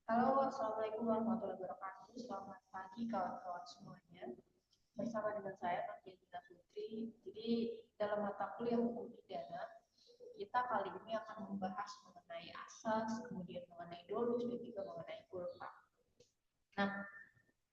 Halo, Assalamualaikum warahmatullahi wabarakatuh. Selamat pagi kawan-kawan semuanya. Bersama dengan saya, Martina Putri. Jadi, dalam mata kuliah hukum pidana, kita kali ini akan membahas mengenai asas, kemudian mengenai dolus, dan juga mengenai culpa. Nah,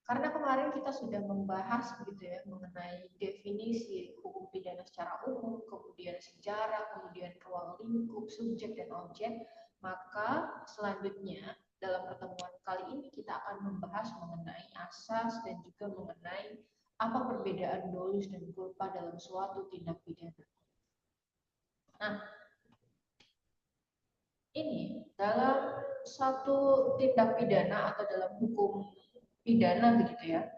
karena kemarin kita sudah membahas begitu ya mengenai definisi hukum pidana secara umum, kemudian sejarah, kemudian ruang lingkup, subjek dan objek, maka selanjutnya dalam pertemuan kali ini kita akan membahas mengenai asas dan juga mengenai apa perbedaan dolus dan culpa dalam suatu tindak pidana. Nah, ini dalam satu tindak pidana atau dalam hukum pidana begitu ya,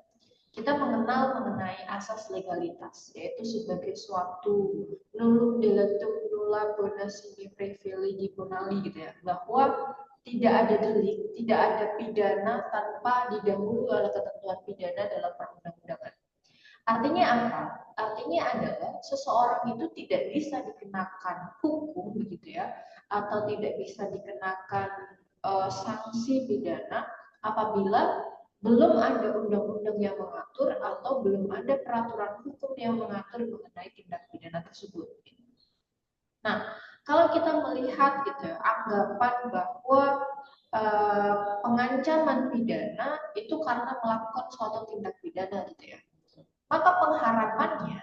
kita mengenal mengenai asas legalitas, yaitu sebagai suatu nullum dilectum nulla bona sine praevili bonali gitu ya, bahwa tidak ada delik, tidak ada pidana tanpa didahului oleh ketentuan pidana dalam perundang-undangan. Artinya apa? Artinya adalah seseorang itu tidak bisa dikenakan hukum begitu ya, atau tidak bisa dikenakan sanksi pidana apabila belum ada undang-undang yang mengatur atau belum ada peraturan hukum yang mengatur mengenai tindak pidana tersebut. Nah, kalau kita melihat gitu ya, anggapan bahwa pengancaman pidana itu karena melakukan suatu tindak pidana gitu ya, maka pengharapannya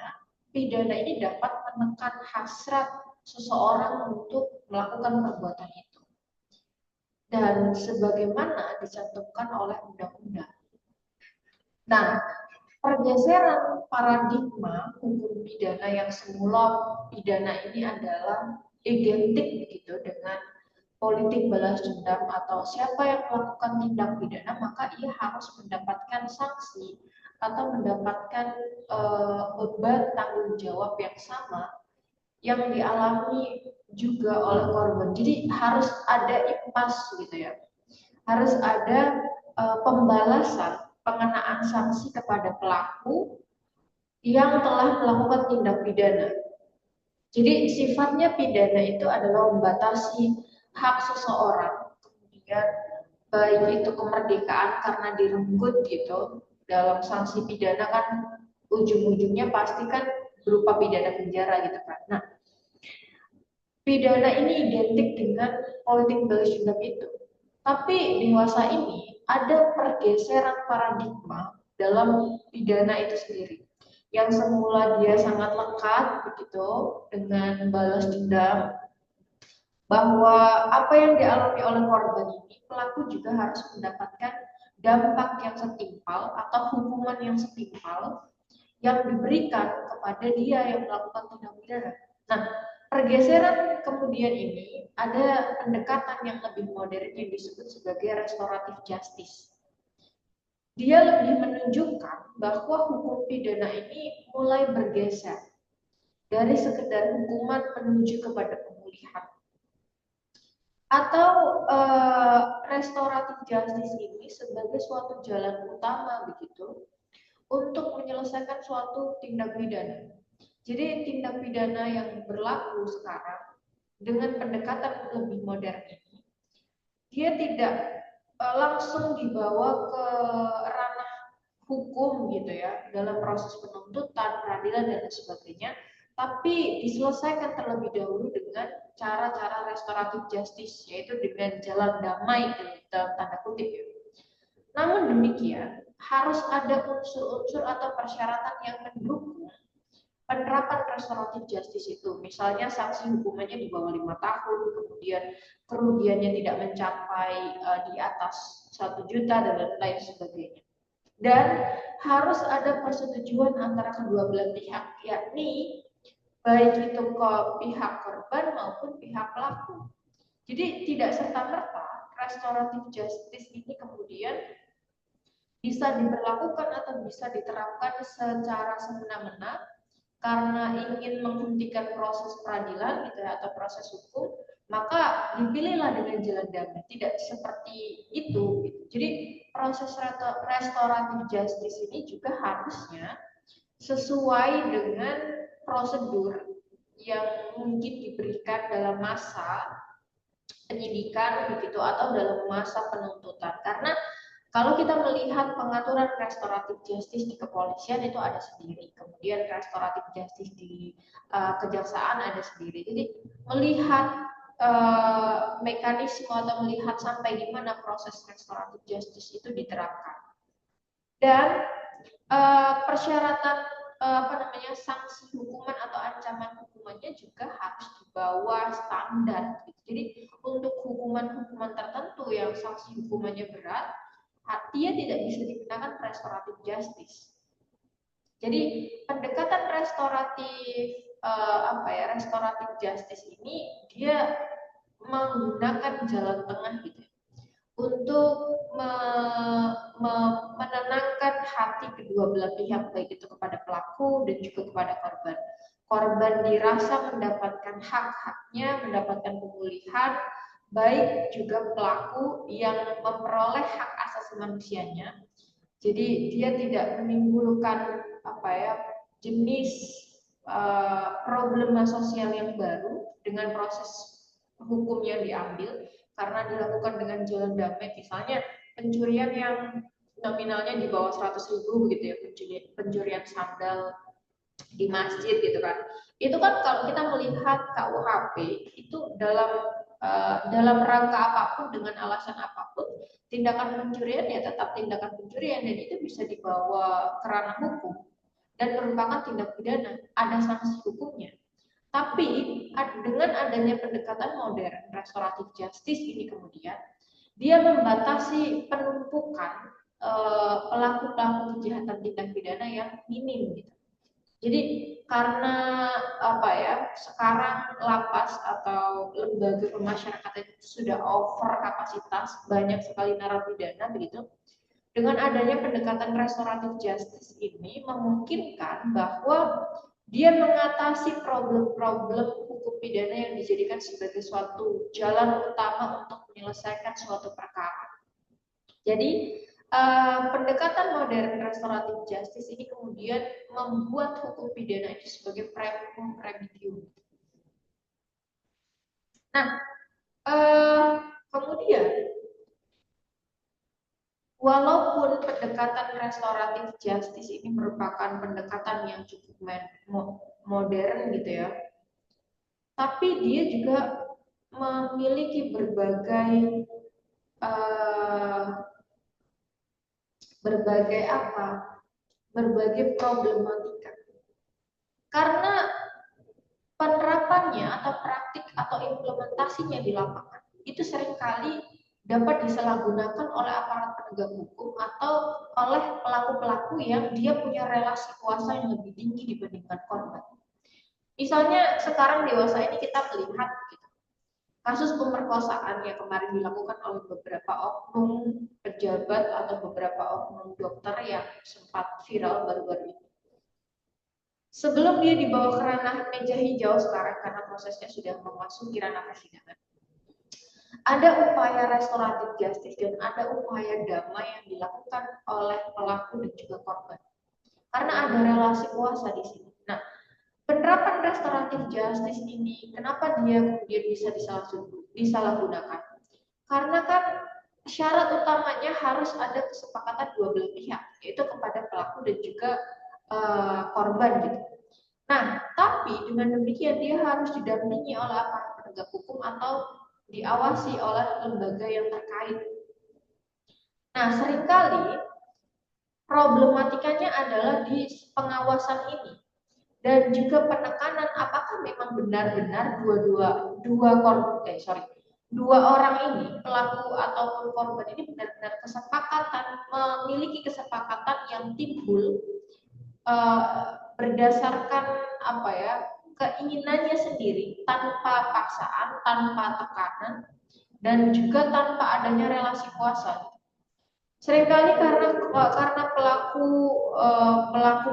pidana ini dapat menekan hasrat seseorang untuk melakukan perbuatan itu. Dan sebagaimana dicantumkan oleh undang-undang. Nah, pergeseran paradigma hukum pidana yang semula pidana ini adalah identik begitu dengan politik balas dendam atau siapa yang melakukan tindak pidana maka ia harus mendapatkan sanksi atau mendapatkan beban tanggung jawab yang sama yang dialami juga oleh korban. Jadi harus ada impas gitu ya. Harus ada pembalasan, pengenaan sanksi kepada pelaku yang telah melakukan tindak pidana. Jadi sifatnya pidana itu adalah membatasi hak seseorang, kemudian baik itu kemerdekaan karena direnggut gitu. Dalam sanksi pidana kan ujung-ujungnya pasti kan berupa pidana penjara gitu kan. Nah, pidana ini identik dengan politik balas dendam itu. Tapi dewasa ini ada pergeseran paradigma dalam pidana itu sendiri. Yang semula dia sangat lekat begitu dengan balas dendam, bahwa apa yang dialami oleh korban ini pelaku juga harus mendapatkan dampak yang setimpal atau hukuman yang setimpal yang diberikan kepada dia yang melakukan tindak pidana. Nah, pergeseran kemudian ini ada pendekatan yang lebih modern yang disebut sebagai restoratif justice. Dia lebih menunjukkan bahwa hukum pidana ini mulai bergeser dari sekedar hukuman menuju kepada pemulihan. Atau restoratif justice ini sebagai suatu jalan utama begitu untuk menyelesaikan suatu tindak pidana. Jadi tindak pidana yang berlaku sekarang dengan pendekatan lebih modern ini, dia tidak langsung dibawa ke ranah hukum gitu ya dalam proses penuntutan, peradilan dan sebagainya, tapi diselesaikan terlebih dahulu dengan cara-cara restoratif justice, yaitu dengan jalan damai dalam tanda kutip ya. Namun demikian, harus ada unsur-unsur atau persyaratan yang mendukung penerapan restoratif justice itu. Misalnya sanksi hukumannya di bawah 5 tahun, kemudian kerugiannya tidak mencapai di atas 1 juta dan lain sebagainya. Dan harus ada persetujuan antara kedua belah pihak, yakni baik itu ke pihak korban maupun pihak pelaku. Jadi tidak serta-merta restoratif justice ini kemudian bisa diberlakukan atau bisa diterapkan secara semena-mena karena ingin menghentikan proses peradilan gitu ya, atau proses hukum, maka dipilihlah dengan jalan damai. Tidak seperti itu gitu. Jadi proses restoratif justice ini juga harusnya sesuai dengan prosedur yang mungkin diberikan dalam masa penyidikan begitu atau dalam masa penuntutan. Karena kalau kita melihat pengaturan restoratif justice di kepolisian itu ada sendiri, kemudian restoratif justice di kejaksaan ada sendiri. Jadi melihat mekanisme atau melihat sampai di mana proses restoratif justice itu diterapkan. Dan persyaratan apa namanya sanksi hukuman atau ancaman hukumannya juga harus di bawah standar. Jadi untuk hukuman-hukuman tertentu yang sanksi hukumannya berat, dia tidak bisa dikenakan restoratif justice. Jadi pendekatan restoratif restoratif justice ini dia menggunakan jalan tengah gitu untuk menenangkan hati kedua belah pihak, baik itu kepada pelaku dan juga kepada korban. Korban dirasa mendapatkan hak-haknya, mendapatkan pemulihan, baik juga pelaku yang memperoleh hak asasi manusianya. Jadi dia tidak menimbulkan jenis problema sosial yang baru dengan proses hukum yang diambil, karena dilakukan dengan jalan damai. Misalnya pencurian yang nominalnya di bawah 100.000 begitu ya, pencurian sandal di masjid gitu kan. Itu kan kalau kita melihat KUHP itu dalam rangka apapun, dengan alasan apapun, tindakan pencurian ya tetap tindakan pencurian dan itu bisa dibawa ke ranah hukum dan merupakan tindak pidana, ada sanksi hukumnya. Tapi dengan adanya pendekatan modern restoratif justice ini kemudian dia membatasi penumpukan pelaku-pelaku kejahatan tindak pidana yang minim gitu. Jadi karena sekarang lapas atau lembaga pemasyarakatan itu sudah over kapasitas, banyak sekali narapidana begitu. Dengan adanya pendekatan restoratif justice ini memungkinkan bahwa dia mengatasi problem-problem hukum pidana yang dijadikan sebagai suatu jalan utama untuk menyelesaikan suatu perkara. Jadi pendekatan modern restoratif justice ini kemudian membuat hukum pidana itu sebagai primum remedium. Nah, kemudian walaupun pendekatan restoratif justice ini merupakan pendekatan yang cukup modern gitu ya, tapi dia juga memiliki berbagai problematika. Karena penerapannya atau praktik atau implementasinya di lapangan itu seringkali dapat disalahgunakan oleh aparat penegak hukum atau oleh pelaku-pelaku yang dia punya relasi kuasa yang lebih tinggi dibandingkan korban. Misalnya sekarang dewasa ini kita melihat gitu, kasus pemerkosaan yang kemarin dilakukan oleh beberapa oknum pejabat atau beberapa oknum dokter yang sempat viral baru-baru ini. Sebelum dia dibawa ke ranah meja hijau sekarang karena prosesnya sudah memasuki ranah persidangan, ada upaya restoratif justice dan ada upaya damai yang dilakukan oleh pelaku dan juga korban. Karena ada relasi kuasa di sini. Nah, penerapan restoratif justice ini, kenapa dia kemudian bisa disalahgunakan? Karena kan syarat utamanya harus ada kesepakatan dua belah pihak, yaitu kepada pelaku dan juga korban gitu. Nah, tapi dengan demikian dia harus didampingi oleh aparat penegak hukum atau diawasi oleh lembaga yang terkait. Nah, seringkali problematikanya adalah di pengawasan ini dan juga penekanan apakah memang benar-benar dua orang ini, pelaku ataupun korban ini benar-benar memiliki kesepakatan yang timbul berdasarkan keinginannya sendiri, tanpa paksaan, tanpa tekanan, dan juga tanpa adanya relasi kuasa. Seringkali karena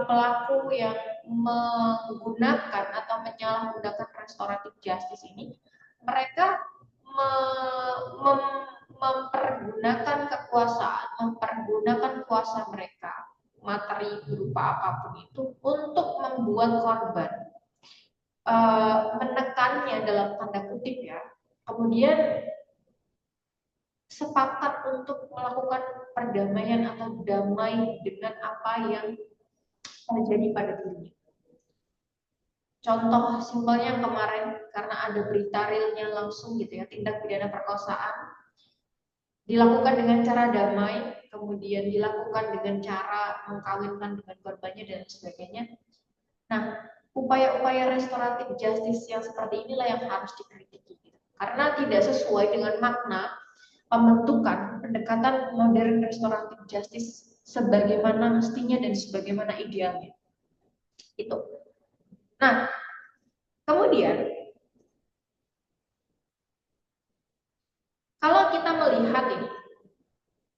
pelaku yang menggunakan atau menyalahgunakan restoratif justice ini, mereka mempergunakan kekuasaan, mempergunakan kuasa mereka, materi berupa apapun itu, untuk membuat korban, menekannya dalam tanda kutip ya, kemudian sepakat untuk melakukan perdamaian atau damai dengan apa yang terjadi pada dirinya. Contoh simpelnya yang kemarin, karena ada berita realnya langsung gitu ya, tindak pidana perkosaan dilakukan dengan cara damai, kemudian dilakukan dengan cara mengkawinkan dengan korbannya dan sebagainya. Nah, upaya-upaya restoratif justice yang seperti inilah yang harus dikritiki, gitu. Karena tidak sesuai dengan makna pembentukan pendekatan modern restoratif justice sebagaimana mestinya dan sebagaimana idealnya. Itu. Nah, kemudian kalau kita melihat ini,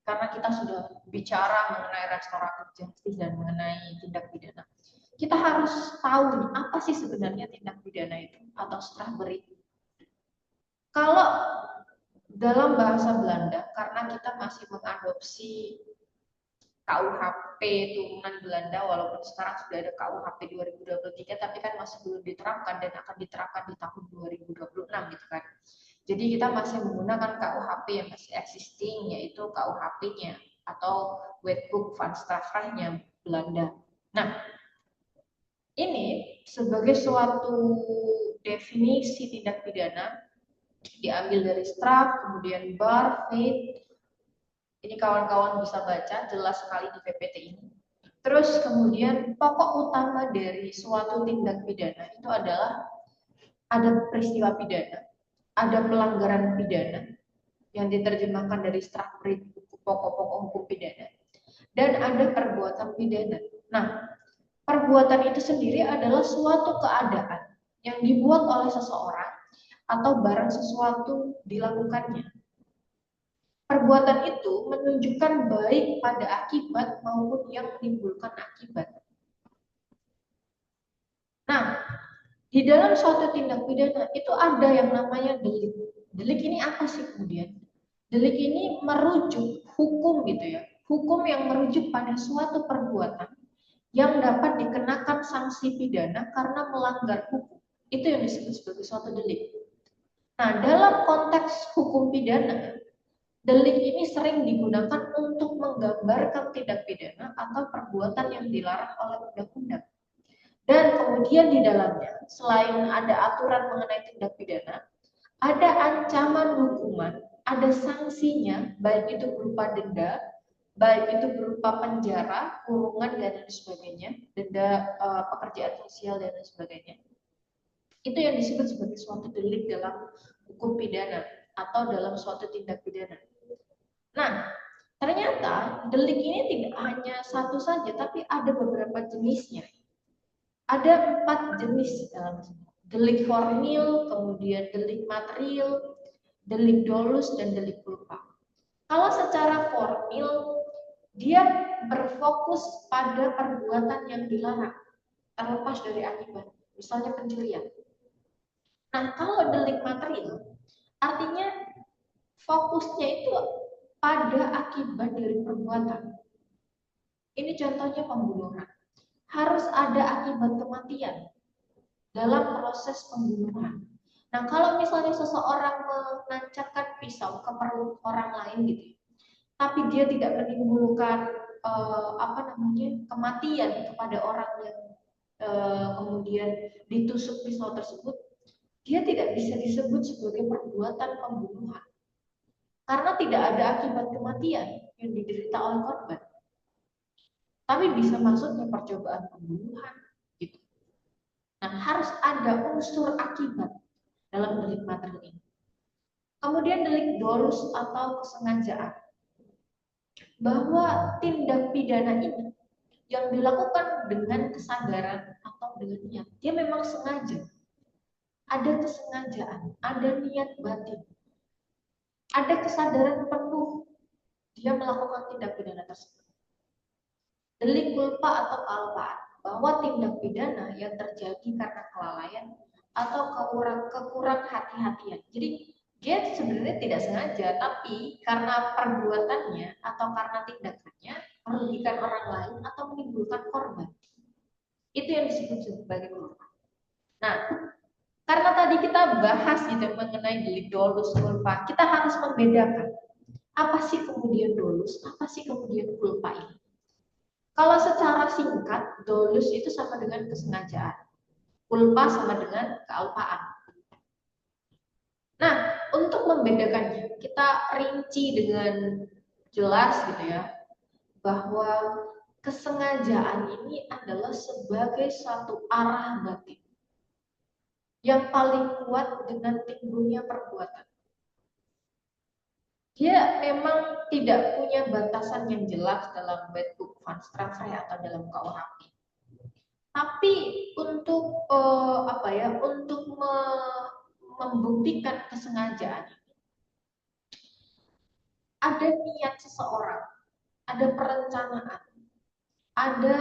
karena kita sudah bicara mengenai restoratif justice dan mengenai tindak pidana, kita harus tahu nih, apa sih sebenarnya tindak pidana itu atau strafbare. Kalau dalam bahasa Belanda, karena kita masih mengadopsi KUHP turunan Belanda, walaupun sekarang sudah ada KUHP 2023, tapi kan masih belum diterapkan dan akan diterapkan di tahun 2026 gitu kan. Jadi kita masih menggunakan KUHP yang masih existing, yaitu KUHP-nya atau Wetboek van Strafrechtnya Belanda. Nah, ini sebagai suatu definisi tindak pidana diambil dari straf, kemudian bar, fate. Ini kawan-kawan bisa baca, jelas sekali di PPT ini. Terus kemudian pokok utama dari suatu tindak pidana itu adalah ada peristiwa pidana, ada pelanggaran pidana yang diterjemahkan dari strafbare, pokok-pokok hukum pidana, dan ada perbuatan pidana. Nah, perbuatan itu sendiri adalah suatu keadaan yang dibuat oleh seseorang atau barang sesuatu dilakukannya. Perbuatan itu menunjukkan baik pada akibat maupun yang menimbulkan akibat. Nah, di dalam suatu tindak pidana itu ada yang namanya delik. Delik ini apa sih kemudian? Delik ini merujuk hukum gitu ya. Hukum yang merujuk pada suatu perbuatan yang dapat dikenakan sanksi pidana karena melanggar hukum. Itu yang disebut sebagai suatu delik. Nah, dalam konteks hukum pidana, delik ini sering digunakan untuk menggambarkan tindak pidana atau perbuatan yang dilarang oleh undang-undang. Dan kemudian di dalamnya, selain ada aturan mengenai tindak pidana, ada ancaman hukuman, ada sanksinya, baik itu berupa denda, baik itu berupa penjara, kurungan, dan lain sebagainya, denda pekerjaan sosial, dan lain sebagainya. Itu yang disebut sebagai suatu delik dalam hukum pidana atau dalam suatu tindak pidana. Nah, ternyata delik ini tidak hanya satu saja, tapi ada beberapa jenisnya. Ada 4 jenis dalam delik formil, kemudian delik material, delik dolus, dan delik culpa. Kalau secara formil, dia berfokus pada perbuatan yang dilarang, terlepas dari akibat, misalnya pencurian. Nah, kalau delik material, artinya fokusnya itu pada akibat dari perbuatan. Ini contohnya pembunuhan. Harus ada akibat kematian dalam proses pembunuhan. Nah, kalau misalnya seseorang menancapkan pisau ke perut orang lain gitu, tapi dia tidak menimbulkan kematian kepada orang yang kemudian ditusuk pisau tersebut, dia tidak bisa disebut sebagai perbuatan pembunuhan. Karena tidak ada akibat kematian yang diderita oleh korban. Tapi bisa masuknya percobaan pembunuhan gitu. Nah, harus ada unsur akibat dalam delik material ini. Kemudian delik dolus atau kesengajaan. Bahwa tindak pidana ini yang dilakukan dengan kesadaran atau dengan niat, dia memang sengaja. Ada kesengajaan, ada niat batin. Ada kesadaran penuh dia melakukan tindak pidana tersebut. Delik culpa atau kelupaan, bahwa tindak pidana yang terjadi karena kelalaian atau kekurang hati-hatian. Jadi dia sebenarnya tidak sengaja, tapi karena perbuatannya atau karena tindakannya merugikan orang lain atau menimbulkan korban. Itu yang disebut sebagai culpa. Nah, karena tadi kita bahas gitu mengenai delik dolus culpa, kita harus membedakan Apa sih kemudian dolus? Apa sih kemudian kulpa ini? Kalau secara singkat, dolus itu sama dengan kesengajaan. Kulpa sama dengan kealpaan. Nah, untuk membedakannya, kita rinci dengan jelas gitu ya, bahwa kesengajaan ini adalah sebagai suatu arah batin yang paling kuat dengan timbulnya perbuatan. Dia memang tidak punya batasan yang jelas dalam Wetbook Van Strafrecht atau dalam KUHP. Tapi untuk apa ya, untuk membuktikan kesengajaan ini, ada niat seseorang, ada perencanaan, ada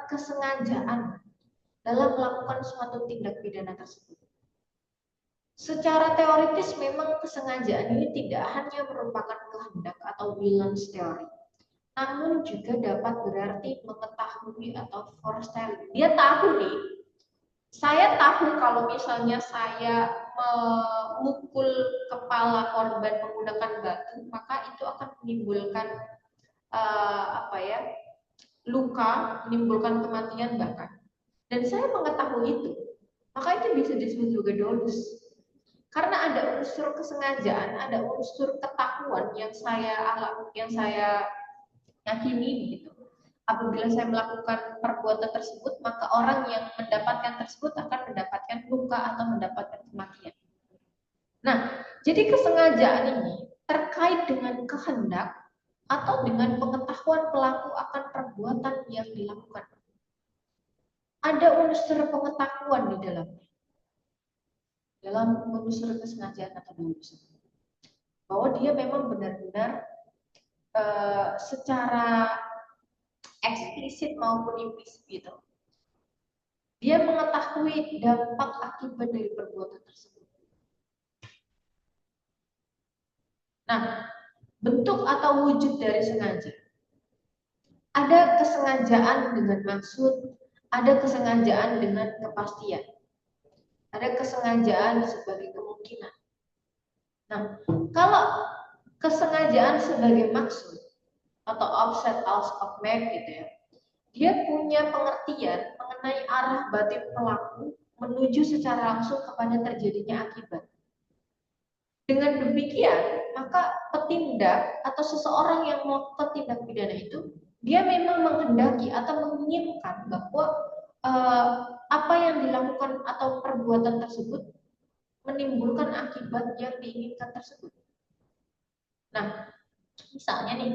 kesengajaan dalam melakukan suatu tindak pidana tersebut. Secara teoritis memang kesengajaan ini tidak hanya merupakan kehendak atau balance teori, namun juga dapat berarti mengetahui atau foretelling. Dia tahu nih, saya tahu kalau misalnya saya memukul kepala korban menggunakan batu, maka itu akan menimbulkan apa ya, luka, menimbulkan kematian bahkan. Dan saya mengetahui itu, maka itu bisa disebut juga dolus. Karena ada unsur kesengajaan, ada unsur ketahuan yang saya alami, yang saya yakini begitu. Apabila saya melakukan perbuatan tersebut, maka orang yang mendapatkan tersebut akan mendapatkan luka atau mendapatkan kematian. Nah, jadi kesengajaan ini terkait dengan kehendak atau dengan pengetahuan pelaku akan perbuatan yang dilakukan. Ada unsur pengetahuan di dalamnya, dalam unsur kesengajaan atau unsur bahwa dia memang benar-benar secara eksplisit maupun implisit gitu. Dia mengetahui dampak akibat dari perbuatan tersebut. Nah, bentuk atau wujud dari sengaja. Ada kesengajaan dengan maksud, ada kesengajaan dengan kepastian. Ada kesengajaan sebagai kemungkinan. Nah, kalau kesengajaan sebagai maksud atau offset of make gitu ya, dia punya pengertian mengenai arah batin pelaku menuju secara langsung kepada terjadinya akibat. Dengan demikian, maka petindak atau seseorang yang melakukan tindak pidana itu, dia memang menghendaki atau menginginkan bahwa apa yang dilakukan atau perbuatan tersebut menimbulkan akibat yang diinginkan tersebut. Nah, misalnya nih,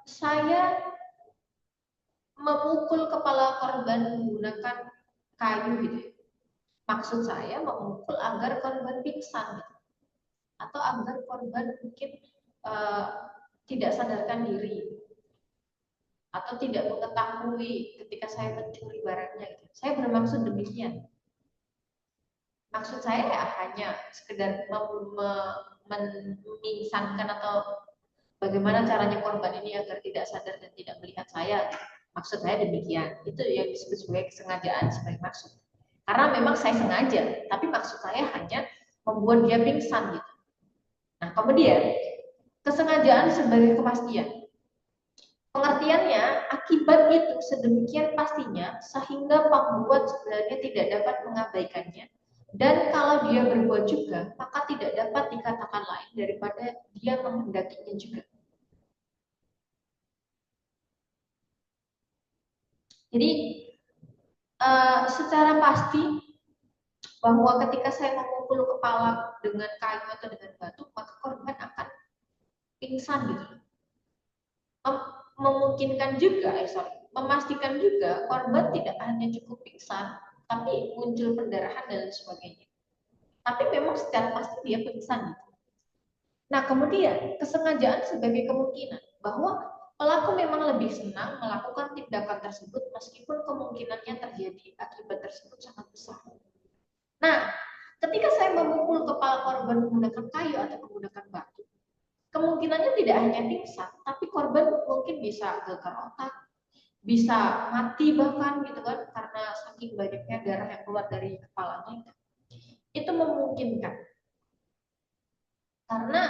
saya memukul kepala korban menggunakan kayu gitu ya. Maksud saya memukul agar korban pingsan gitu. Atau agar korban mungkin tidak sadarkan diri atau tidak mengetahui ketika saya mencuri barangnya gitu. Saya bermaksud demikian. Maksud saya ya hanya sekedar memingsankan atau bagaimana caranya korban ini agar tidak sadar dan tidak melihat saya. Maksud saya demikian. Itu yang disebut sebagai kesengajaan sebagai maksud. Karena memang saya sengaja, tapi maksud saya hanya membuat dia pingsan gitu. Nah, kemudian kesengajaan sebagai kepastian. Pengertiannya, akibat itu sedemikian pastinya sehingga pembuat sebenarnya tidak dapat mengabaikannya. Dan kalau dia berbuat juga, maka tidak dapat dikatakan lain daripada dia menghendakinya juga. Jadi secara pasti bahwa ketika saya memukul kepala dengan kayu atau dengan batu, maka korban akan pingsan gitu. Memungkinkan juga, memastikan juga korban tidak hanya cukup pingsan, tapi muncul perdarahan dan sebagainya. Tapi memang secara pasti dia pingsan. Nah, kemudian kesengajaan sebagai kemungkinan bahwa pelaku memang lebih senang melakukan tindakan tersebut meskipun kemungkinannya terjadi akibat tersebut sangat besar. Nah, ketika saya memukul kepala korban menggunakan kayu atau menggunakan batu, kemungkinannya tidak hanya pingsan, tapi korban mungkin bisa gegar otak, bisa mati bahkan gitu kan, karena saking banyaknya darah yang keluar dari kepalanya. Itu memungkinkan. Karena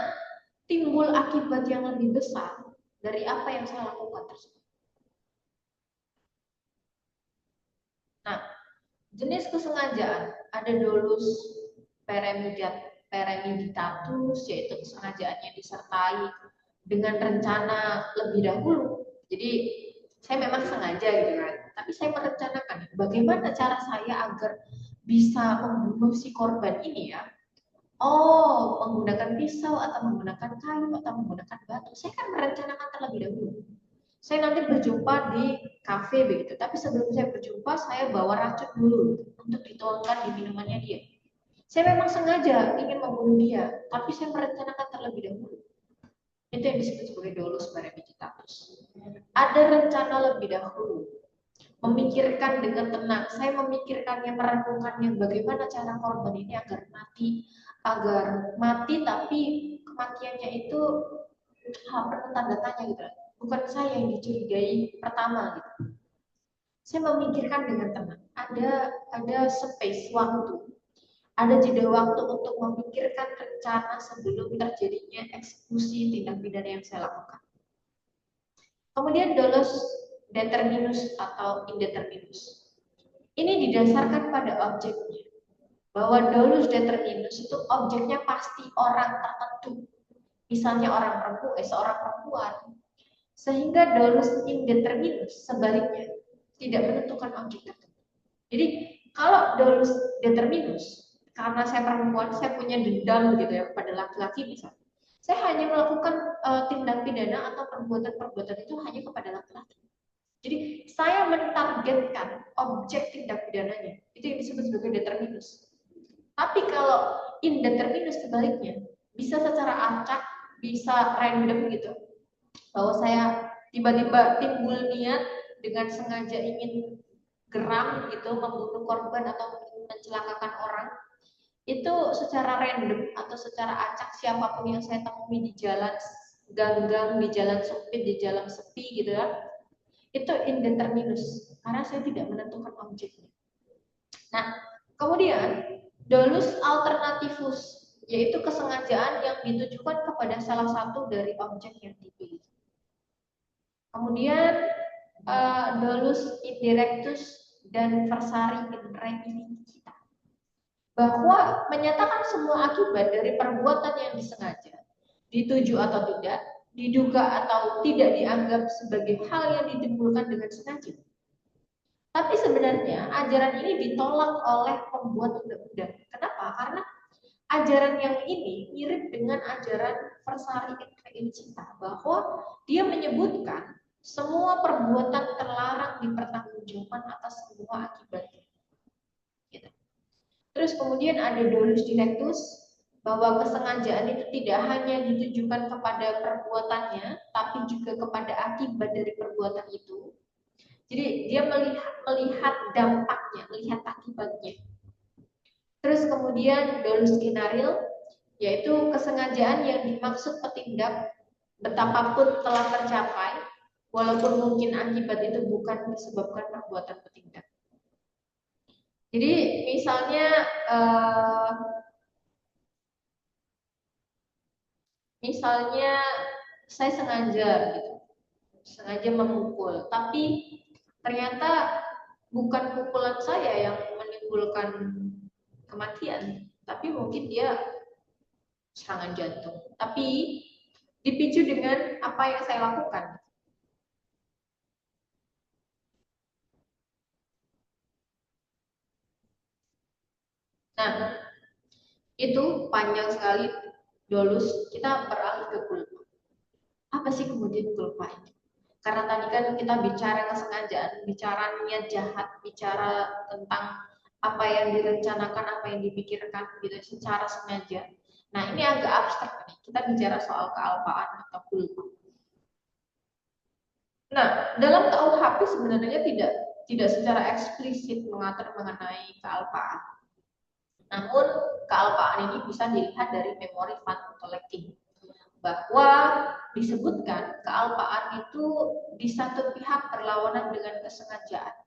timbul akibat yang lebih besar dari apa yang saya lakukan tersebut. Nah, jenis kesengajaan ada dolus peremeditatus, yaitu kesengajaan yang disertai dengan rencana lebih dahulu. Jadi saya memang sengaja gitu kan, tapi saya merencanakan bagaimana cara saya agar bisa membunuh si korban ini ya. Oh, menggunakan pisau atau menggunakan kayu atau menggunakan batu. Saya kan merencanakan terlebih dahulu. Saya nanti berjumpa di kafe begitu, tapi sebelum saya berjumpa, saya bawa racun dulu untuk dituangkan di minumannya dia. Saya memang sengaja ingin membunuh dia, tapi saya merencanakan terlebih dahulu. Itu yang disebut sebagai dolus premeditatus. Ada rencana lebih dahulu, memikirkan dengan tenang. Saya memikirkannya, merenungkannya bagaimana cara korban ini agar mati tapi kematiannya itu penuh tanda tanya gitu. Bukan saya yang dicurigai pertama gitu. Saya memikirkan dengan tenang. Ada space waktu, ada jeda waktu untuk memikirkan rencana sebelum terjadinya eksekusi tindak pidana yang saya lakukan. Kemudian dolus determinus atau indeterminus. Ini didasarkan pada objeknya. Bahwa dolus determinus itu objeknya pasti orang tertentu. Misalnya seorang perempuan. Sehingga dolus indeterminus sebaliknya tidak menentukan objek tertentu. Jadi kalau dolus determinus, karena saya perempuan, saya punya dendam gitu ya pada laki-laki misalnya. Saya hanya melakukan tindak pidana atau perbuatan-perbuatan itu hanya kepada laki-laki. Jadi saya mentargetkan objek tindak pidananya. Itu yang disebut sebagai determinus. Tapi kalau indeterminus sebaliknya, bisa secara acak, bisa random gitu. Bahwa saya tiba-tiba timbul niat dengan sengaja ingin geram gitu, membunuh korban atau mencelakakan orang. Itu secara random atau secara acak siapapun yang saya temui di jalan ganggang, di jalan sempit, di jalan sepi gitu ya. Itu indeterminus karena saya tidak menentukan objeknya. Nah, kemudian dolus alternativus yaitu kesengajaan yang ditujukan kepada salah satu dari objek yang dipilih. Kemudian dolus indirectus dan versari in re illicita, bahwa menyatakan semua akibat dari perbuatan yang disengaja, dituju atau tidak, diduga atau tidak dianggap sebagai hal yang ditimbulkan dengan sengaja. Tapi sebenarnya ajaran ini ditolak oleh pembuat undang-undang. Kenapa? Karena ajaran yang ini mirip dengan ajaran Versari in Cinta, bahwa dia menyebutkan semua perbuatan terlarang dipertanggungjawabkan atas semua akibatnya. Gitu. Terus kemudian ada dolus directus, bahwa kesengajaan itu tidak hanya ditujukan kepada perbuatannya, tapi juga kepada akibat dari perbuatan itu. Jadi dia melihat dampaknya, melihat akibatnya. Terus kemudian dolus skenario, yaitu kesengajaan yang dimaksud petindak betapapun telah tercapai, walaupun mungkin akibat itu bukan disebabkan perbuatan petindak. Jadi misalnya saya sengaja memukul, tapi ternyata bukan pukulan saya yang menimbulkan kematian, tapi mungkin dia serangan jantung. Tapi dipicu dengan apa yang saya lakukan. Nah, itu panjang sekali dolus. Kita beralih ke kulpa. Apa sih kemudian kulpa ini? Karena tadi kan kita bicara kesengajaan, bicara niat jahat, bicara tentang apa yang direncanakan, apa yang dipikirkan gitu secara sengaja. Nah, ini agak abstrak nih. Kita bicara soal kealpaan atau kulpa. Nah, dalam KUHP sebenarnya tidak secara eksplisit mengatur mengenai kealpaan. Namun, kealpaan ini bisa dilihat dari memori fund collecting, bahwa disebutkan kealpaan itu di satu pihak berlawanan dengan kesengajaan.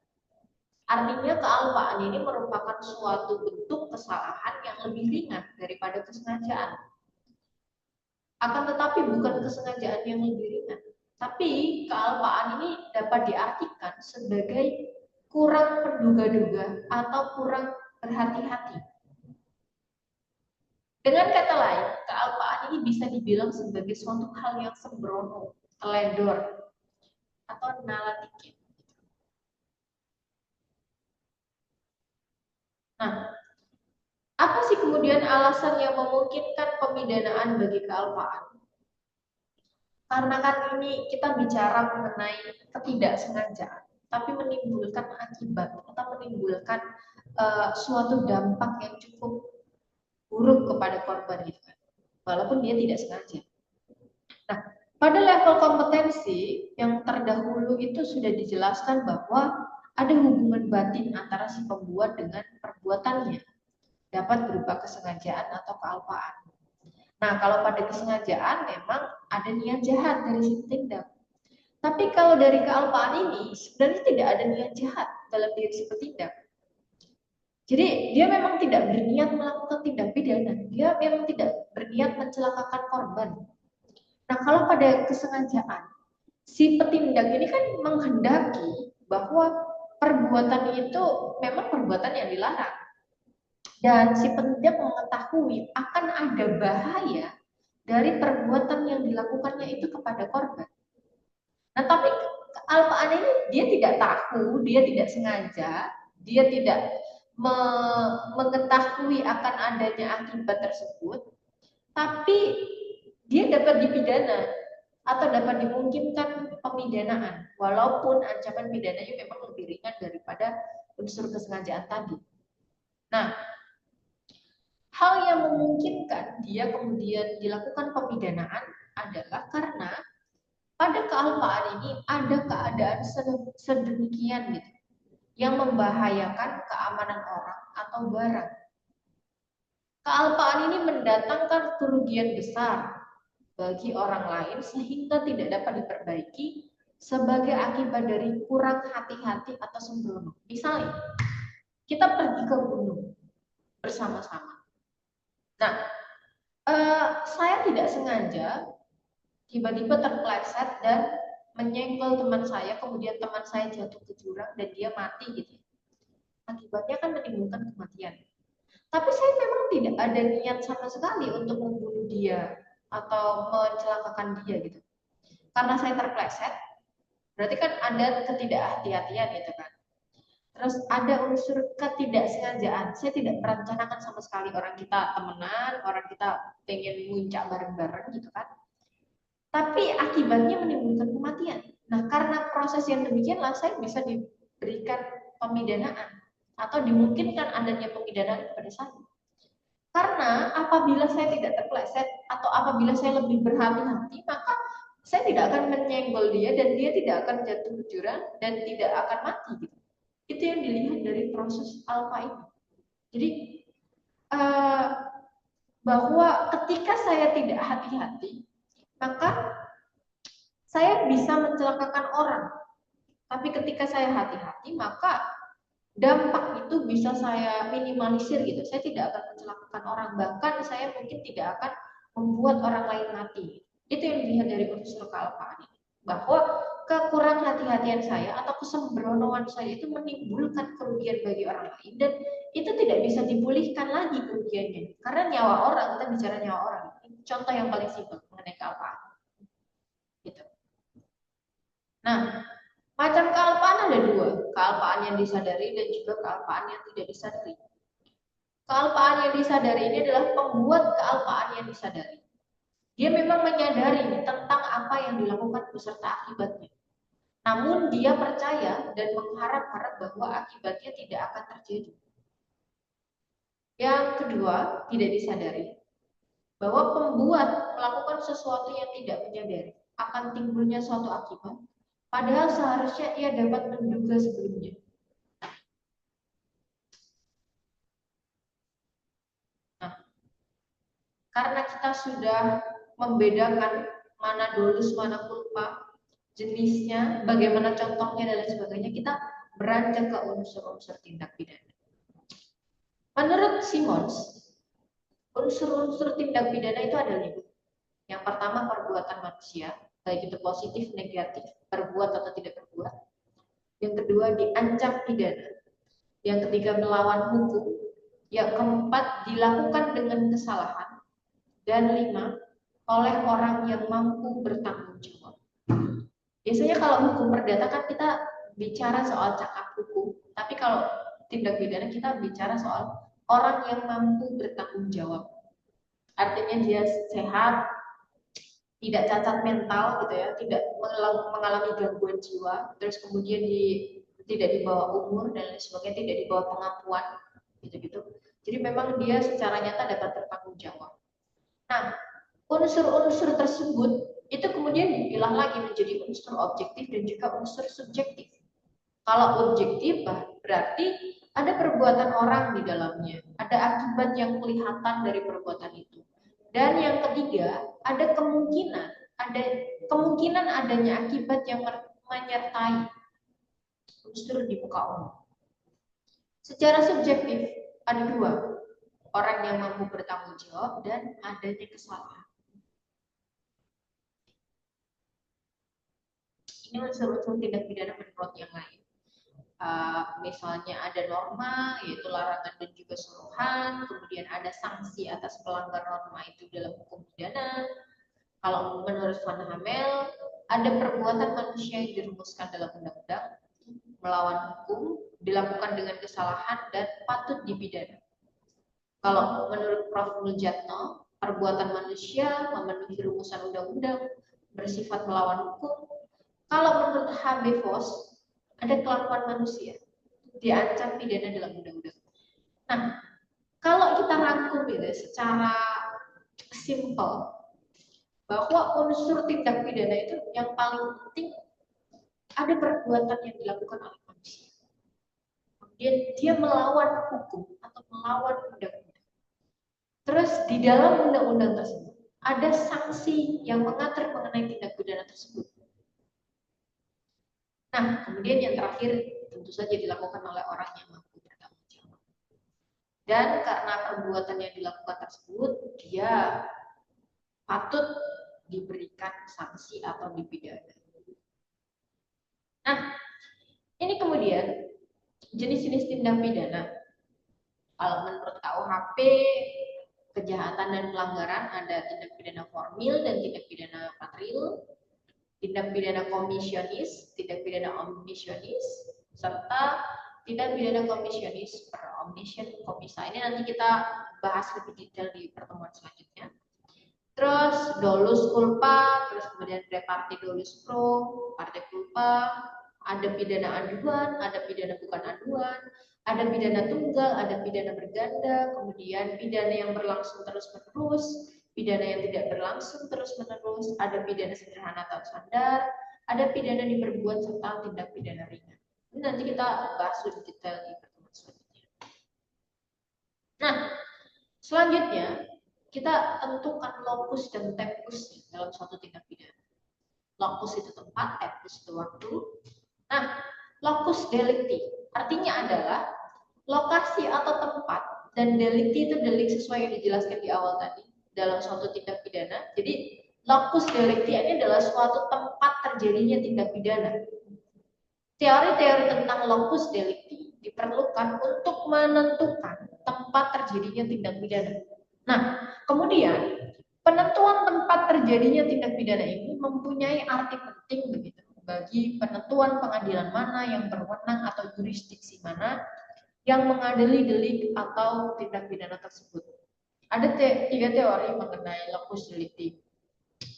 Artinya kealpaan ini merupakan suatu bentuk kesalahan yang lebih ringan daripada kesengajaan. Akan tetapi bukan kesengajaan yang lebih ringan. Tapi kealpaan ini dapat diartikan sebagai kurang menduga-duga atau kurang berhati-hati. Dengan kata lain, kealpaan ini bisa dibilang sebagai suatu hal yang sembrono, teledor, atau nalatikit. Nah, apa sih kemudian alasan yang memungkinkan pemidanaan bagi kealpaan? Karena kan ini kita bicara mengenai ketidaksengajaan, tapi menimbulkan akibat atau menimbulkan suatu dampak yang cukup buruk kepada korban itu kan, walaupun dia tidak sengaja. Nah, pada level kompetensi yang terdahulu itu sudah dijelaskan bahwa ada hubungan batin antara si pembuat dengan perbuatannya, dapat berupa kesengajaan atau kealpaan. Nah, kalau pada kesengajaan memang ada niat jahat dari si tindak. Tapi kalau dari kealpaan ini sebenarnya tidak ada niat jahat dalam diri si petindak. Jadi dia memang tidak berniat melakukan tindak pidana, dia memang tidak berniat mencelakakan korban. Nah, kalau pada kesengajaan, si petindak ini kan menghendaki bahwa perbuatan itu memang perbuatan yang dilarang. Dan si petindak mengetahui akan ada bahaya dari perbuatan yang dilakukannya itu kepada korban. Nah, tapi kealpaan ini dia tidak tahu, dia tidak sengaja, dia tidak mengetahui akan adanya akibat tersebut, tapi dia dapat dipidana atau dapat dimungkinkan pemidanaan, walaupun ancaman pidananya memang lebih ringan daripada unsur kesengajaan tadi. Nah, hal yang memungkinkan dia kemudian dilakukan pemidanaan adalah karena pada kealpaan ini ada keadaan sedemikian gitu yang membahayakan keamanan orang atau barang. Kealpaan ini mendatangkan kerugian besar bagi orang lain sehingga tidak dapat diperbaiki sebagai akibat dari kurang hati-hati atau sembrono. Misalnya, kita pergi ke gunung bersama-sama. Nah, saya tidak sengaja tiba-tiba terpleset dan menyenggol teman saya, kemudian teman saya jatuh ke jurang dan dia mati gitu. Akibatnya kan menimbulkan kematian. Tapi saya memang tidak ada niat sama sekali untuk membunuh dia atau mencelakakan dia gitu. Karena saya terpleset, berarti kan ada ketidakhati-hatian gitu kan. Terus ada unsur ketidaksengajaan. Saya tidak merencanakan sama sekali orang kita temenan, orang kita pengen muncak bareng-bareng gitu kan. Tapi akibatnya menimbulkan kematian. Nah, karena proses yang demikianlah saya bisa diberikan pemidanaan atau dimungkinkan adanya pemidanaan kepada saya. Karena apabila saya tidak terpleset atau apabila saya lebih berhati-hati, maka saya tidak akan menyenggol dia dan dia tidak akan jatuh ke jurang dan tidak akan mati. Gitu. Itu yang dilihat dari proses alfa ini. Jadi bahwa ketika saya tidak hati-hati, maka saya bisa mencelakakan orang. Tapi ketika saya hati-hati, maka dampak itu bisa saya minimalisir gitu. Saya tidak akan mencelakakan orang, bahkan saya mungkin tidak akan membuat orang lain mati. Itu yang dilihat dari unsur kealpaan ini. Bahwa kekurang hati-hatian saya atau kesembronoan saya itu menimbulkan kerugian bagi orang lain dan itu tidak bisa dipulihkan lagi kerugiannya. Karena nyawa orang, kita bicara nyawa orang. Contoh yang paling simpel mengenai kealpaan. Gitu. Nah, macam kealpaan ada dua, kealpaan yang disadari dan juga kealpaan yang tidak disadari. Kealpaan yang disadari ini adalah pembuat kealpaan yang disadari. Dia memang menyadari tentang apa yang dilakukan beserta akibatnya. Namun dia percaya dan mengharap-harap bahwa akibatnya tidak akan terjadi. Yang kedua, tidak disadari. Bahwa pembuat melakukan sesuatu yang tidak menyadari akan timbulnya suatu akibat, padahal seharusnya ia dapat menduga sebelumnya. Nah, karena kita sudah membedakan mana dolus, mana culpa, jenisnya, bagaimana contohnya dan lain sebagainya, kita beranjak ke unsur-unsur tindak pidana. Menurut Simons, unsur-unsur tindak pidana itu ada 5. Yang pertama perbuatan manusia, baik itu positif, negatif, berbuat atau tidak berbuat. Yang kedua diancam pidana. Yang ketiga melawan hukum. Yang keempat dilakukan dengan kesalahan. Dan 5 oleh orang yang mampu bertanggung jawab. Biasanya kalau hukum perdata kan kita bicara soal cakap hukum, tapi kalau tindak pidana kita bicara soal orang yang mampu bertanggung jawab. Artinya dia sehat, tidak cacat mental gitu ya, tidak mengalami gangguan jiwa, terus kemudian tidak dibawa umur dan lain sebagainya, tidak dibawa pengakuan gitu-gitu. Jadi memang dia secara nyata dapat bertanggung jawab. Nah, unsur-unsur tersebut itu kemudian dipilah lagi menjadi unsur objektif dan juga unsur subjektif. Kalau objektif berarti ada perbuatan orang di dalamnya, ada akibat yang kelihatan dari perbuatan itu. Dan yang ketiga, ada kemungkinan adanya akibat yang menyertai unsur di muka umum. Secara subjektif ada dua, orang yang mampu bertanggung jawab dan adanya kesalahan. Ini unsur-unsur tindak pidana menurut yang lain. Misalnya ada norma, yaitu larangan dan juga suruhan, kemudian ada sanksi atas pelanggar norma itu dalam hukum pidana. Kalau menurut Van Hamel, ada perbuatan manusia yang dirumuskan dalam undang-undang, melawan hukum, dilakukan dengan kesalahan dan patut dipidana. Kalau menurut Prof. Muljatno, perbuatan manusia memenuhi rumusan undang-undang, bersifat melawan hukum. Kalau menurut H.B. Voss, ada kelakuan manusia, diancam pidana dalam undang-undang. Nah, kalau kita rangkum ini secara simpel, bahwa unsur tindak pidana itu yang paling penting ada perbuatan yang dilakukan oleh manusia. Kemudian dia melawan hukum atau melawan undang-undang. Terus di dalam undang-undang tersebut ada sanksi yang mengatur mengenai tindak pidana tersebut. Nah, kemudian yang terakhir tentu saja dilakukan oleh orang yang mampu bertanggung jawab. Dan karena perbuatan yang dilakukan tersebut, dia patut diberikan sanksi atau dipidana. Nah, ini kemudian jenis-jenis tindak pidana. Kalau menurut KUHP, kejahatan dan pelanggaran ada tindak pidana formil dan tindak pidana material, tindak pidana komisionis, tindak pidana omissionis, serta tindak pidana komisionis per omission komisa. Ini nanti kita bahas lebih detail di pertemuan selanjutnya. Terus dolus culpa, terus kemudian reparti dolus pro, parte culpa, ada pidana aduan, ada pidana bukan aduan, ada pidana tunggal, ada pidana berganda, kemudian pidana yang berlangsung terus-menerus, pidana yang tidak berlangsung terus-menerus, ada pidana sederhana atau standar, ada pidana diperbuat serta tindak pidana ringan. Ini nanti kita bahas lebih detail di pertemuan selanjutnya. Nah, selanjutnya kita tentukan lokus dan tempus dalam suatu tindak pidana. Lokus itu tempat, tempus itu waktu. Nah, lokus delicti artinya adalah lokasi atau tempat, dan delicti itu delik sesuai yang dijelaskan di awal tadi dalam suatu tindak pidana. Jadi lokus delicti ini adalah suatu tempat terjadinya tindak pidana. Teori-teori tentang lokus delicti diperlukan untuk menentukan tempat terjadinya tindak pidana. Nah, kemudian penentuan tempat terjadinya tindak pidana ini mempunyai arti penting begitu bagi penentuan pengadilan mana yang berwenang atau jurisdiksi mana yang mengadili delik atau tindak pidana tersebut. Ada tiga teori mengenai lokus delicti.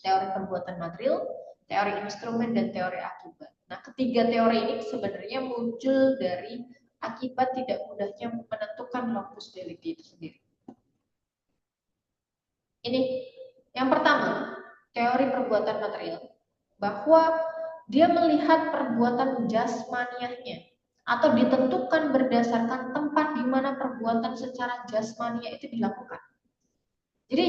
Teori perbuatan material, teori instrumen, dan teori akibat. Nah, ketiga teori ini sebenarnya muncul dari akibat tidak mudahnya menentukan lokus delicti itu sendiri. Ini yang pertama, teori perbuatan material, bahwa dia melihat perbuatan jasmaniahnya atau ditentukan berdasarkan tempat di mana perbuatan secara jasmaniah itu dilakukan. Jadi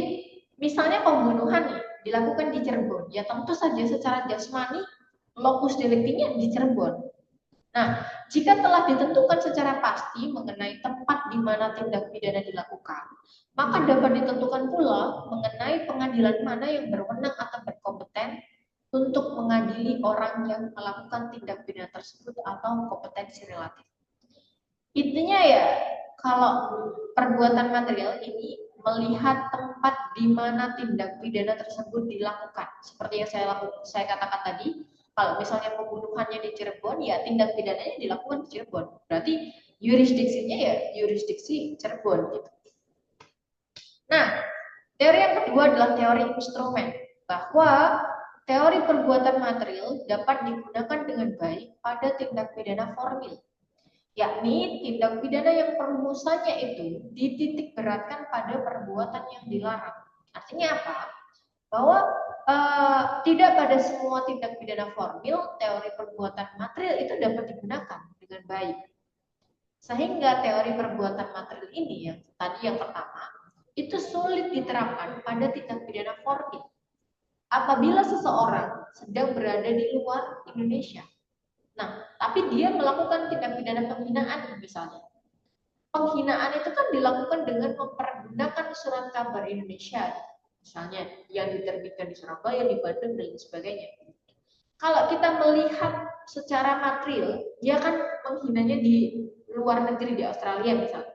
misalnya pembunuhan dilakukan di Cirebon, ya tentu saja secara jasmani lokus deliktinya di Cirebon. Nah, jika telah ditentukan secara pasti mengenai tempat di mana tindak pidana dilakukan, maka dapat ditentukan pula mengenai pengadilan mana yang berwenang atau berkompeten untuk mengadili orang yang melakukan tindak pidana tersebut atau kompetensi relatif. Intinya ya, kalau perbuatan material ini melihat tempat di mana tindak pidana tersebut dilakukan. Seperti yang saya katakan tadi, kalau misalnya pembunuhannya di Cirebon, ya tindak pidananya dilakukan di Cirebon. Berarti yurisdiksinya ya yurisdiksi Cirebon gitu. Nah, teori yang kedua adalah teori instrumen, bahwa teori perbuatan material dapat digunakan dengan baik pada tindak pidana formil, yakni tindak pidana yang perumusannya itu dititik beratkan pada perbuatan yang dilarang. Artinya apa? Bahwa tidak pada semua tindak pidana formil teori perbuatan material itu dapat digunakan dengan baik. Sehingga teori perbuatan material ini yang tadi yang pertama itu sulit diterapkan pada tindak pidana formil apabila seseorang sedang berada di luar Indonesia. Nah, tapi dia melakukan tindak pidana penghinaan misalnya. Penghinaan itu kan dilakukan dengan mempergunakan surat kabar Indonesia, misalnya yang diterbitkan di Surabaya, di Bandung, dan sebagainya. Kalau kita melihat secara material, dia kan menghinanya di luar negeri, di Australia misalnya.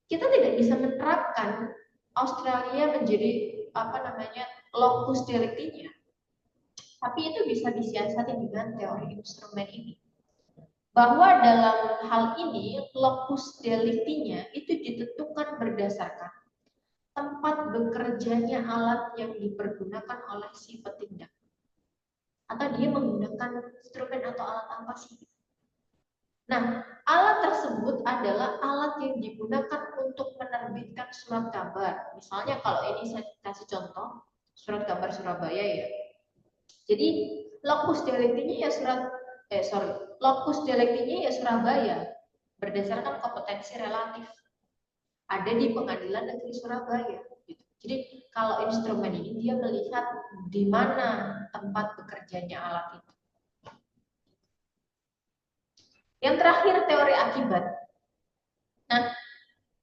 Kita tidak bisa menerapkan Australia menjadi locus delicti-nya, tapi itu bisa disiasati dengan teori instrumen ini. Bahwa dalam hal ini locus delicti-nya itu ditentukan berdasarkan tempat bekerjanya alat yang dipergunakan oleh si petindak. Atau dia menggunakan instrumen atau alat apa sih? Nah, alat tersebut adalah alat yang digunakan untuk menerbitkan surat kabar. Misalnya kalau ini saya kasih contoh, surat kabar Surabaya ya. Jadi locus delicti-nya ya locus delicti-nya ya Surabaya berdasarkan kompetensi relatif. Ada di Pengadilan Negeri Surabaya. Gitu. Jadi kalau instrumen ini dia melihat di mana tempat bekerjanya alat itu. Yang terakhir teori akibat. Nah,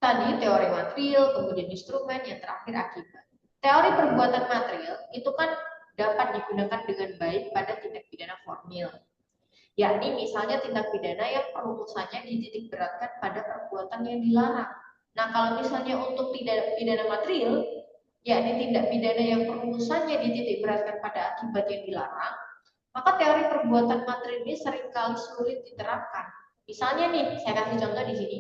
tadi teori material, kemudian instrumen, yang terakhir akibat. Teori perbuatan material itu kan dapat digunakan dengan baik pada tindak pidana formil. Yakni misalnya tindak pidana yang perumusannya dititik beratkan pada perbuatan yang dilarang. Nah, kalau misalnya untuk tindak pidana material, yakni tindak pidana yang perumusannya dititik beratkan pada akibat yang dilarang, maka teori perbuatan material ini seringkali sulit diterapkan. Misalnya nih, saya kasih contoh di sini.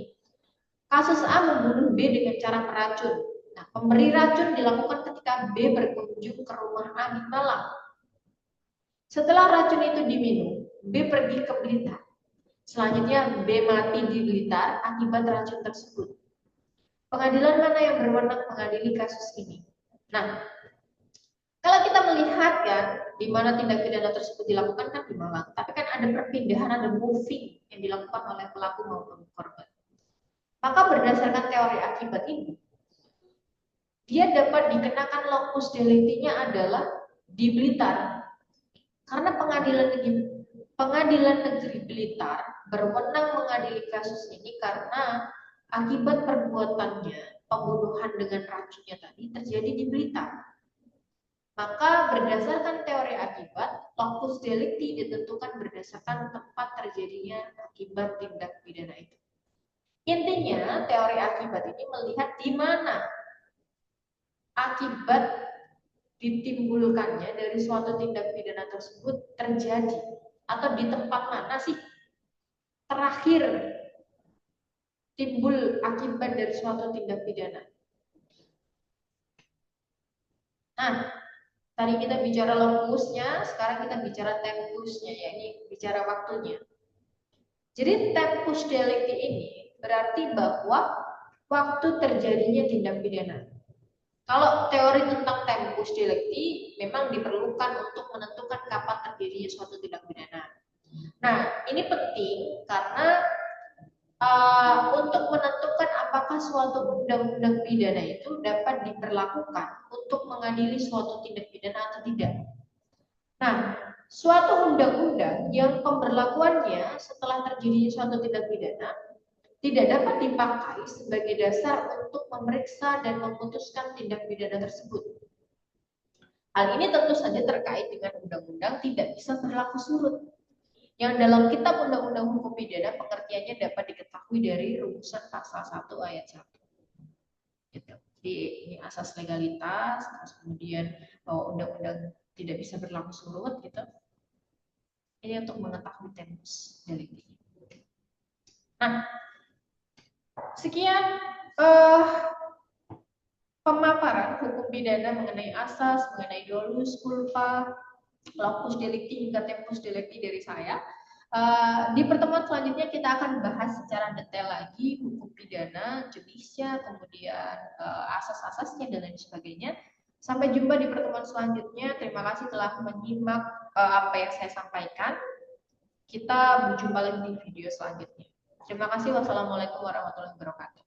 Kasus A membunuh B dengan cara meracun. Nah, pemberi racun dilakukan ketika B berkunjung ke rumah A di Malang. Setelah racun itu diminum, B pergi ke Blitar. Selanjutnya B mati di Blitar akibat racun tersebut. Pengadilan mana yang berwenang mengadili kasus ini? Nah, kalau kita melihat kan di mana tindak pidana tersebut dilakukan kan di Malang, tapi kan ada perpindahan, ada moving yang dilakukan oleh pelaku maupun korban. Maka berdasarkan teori akibat ini, dia dapat dikenakan locus delicti-nya adalah di Blitar. Karena pengadilan negeri Blitar berwenang mengadili kasus ini karena akibat perbuatannya pembunuhan dengan racunnya tadi terjadi di Blitar. Maka berdasarkan teori akibat, locus delicti ditentukan berdasarkan tempat terjadinya akibat tindak pidana itu. Intinya, teori akibat ini melihat di mana akibat ditimbulkannya dari suatu tindak pidana tersebut terjadi, atau di tempat mana sih terakhir timbul akibat dari suatu tindak pidana. Nah, tadi kita bicara locusnya, sekarang kita bicara tempusnya, yakni bicara waktunya. Jadi tempus delicti ini berarti bahwa waktu terjadinya tindak pidana. Kalau teori tentang tempus delicti memang diperlukan untuk menentukan kapan terjadinya suatu tindak pidana. Nah, ini penting karena untuk menentukan apakah suatu undang-undang pidana itu dapat diberlakukan untuk mengadili suatu tindak pidana atau tidak. Nah, Suatu undang-undang yang pemberlakuannya setelah terjadinya suatu tindak pidana tidak dapat dipakai sebagai dasar untuk memeriksa dan memutuskan tindak pidana tersebut. Hal ini tentu saja terkait dengan undang-undang tidak bisa berlaku surut, yang dalam kitab undang-undang hukum pidana pengertiannya dapat diketahui dari rumusan pasal 1 ayat 1. Gitu. Jadi ini asas legalitas, terus kemudian bahwa undang-undang tidak bisa berlaku surut gitu. Ini untuk mengetahui tempus delicti. Nah, sekian pemaparan hukum pidana mengenai asas, mengenai dolus, culpa, locus delicti hingga tempus delicti dari saya. Di pertemuan selanjutnya kita akan bahas secara detail lagi hukum pidana, jenisnya, kemudian asas-asasnya dan lain sebagainya. Sampai jumpa di pertemuan selanjutnya. Terima kasih telah menyimak apa yang saya sampaikan. Kita berjumpa lagi di video selanjutnya. Terima kasih. Wassalamualaikum warahmatullahi wabarakatuh.